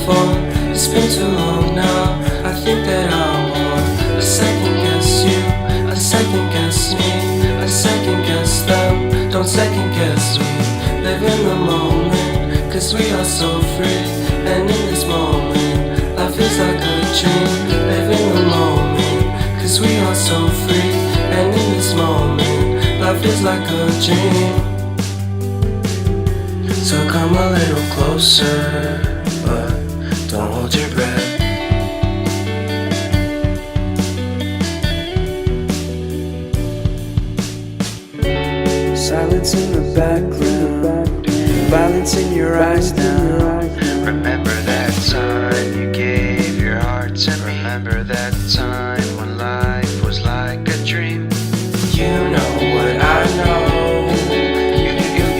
before. It's been too long now. I think that I want. I second guess you, I second guess me, I second guess them. Don't second guess me. Live in the moment, cause we are so free. And in this moment, life is like a dream. Live in the moment, cause we are so free. And in this moment, life is like a dream. So come a little closer, but don't hold your breath. Silence in the background, violence in your eyes now. Remember that time you gave your heart to me. Remember that time when life was like a dream. You know what I know.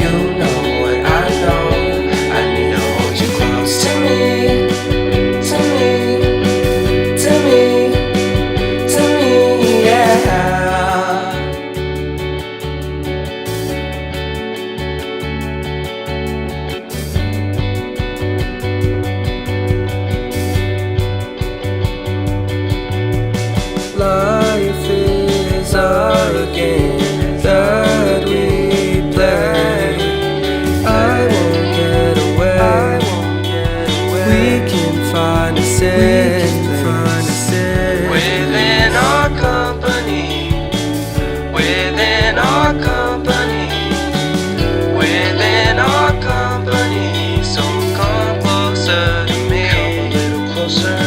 You know what I know. I need to hold you close to me, to me, to me, to me, yeah. Life is a game that we play. I won't get away. We can find a safe place Within our company, within our company, within our company. So come closer to me, come a little closer.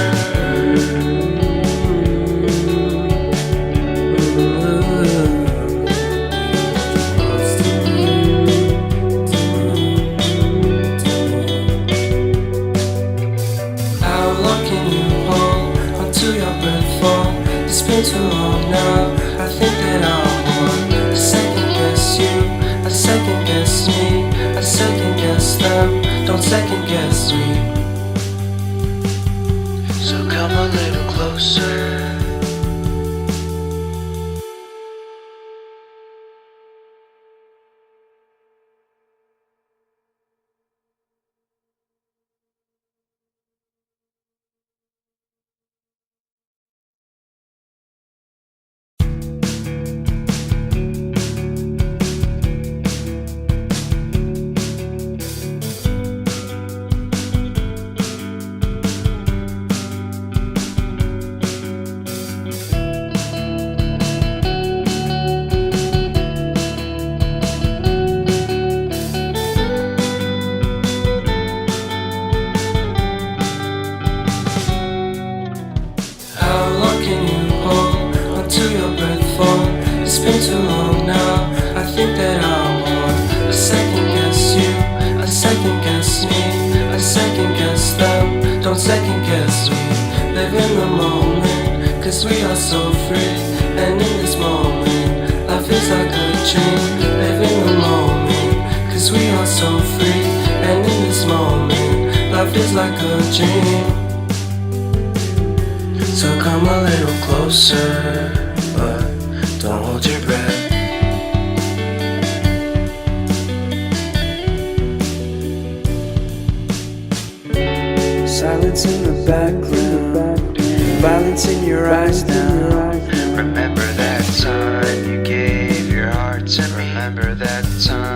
It's been too long now. I think that I want. I second guess you, I second guess me, I second guess them. Don't second guess me. So come a little closer. It's been too long now. I think that I want. I second guess you, I second guess me, I second guess them. Don't second guess me. Live in the moment, cause we are so free. And in this moment, life is like a dream. Live in the moment, cause we are so free. And in this moment, life is like a dream. So come a little closer, but don't hold your breath. Silence in the background, violence in your eyes now. Remember that time you gave your heart to me. Remember that time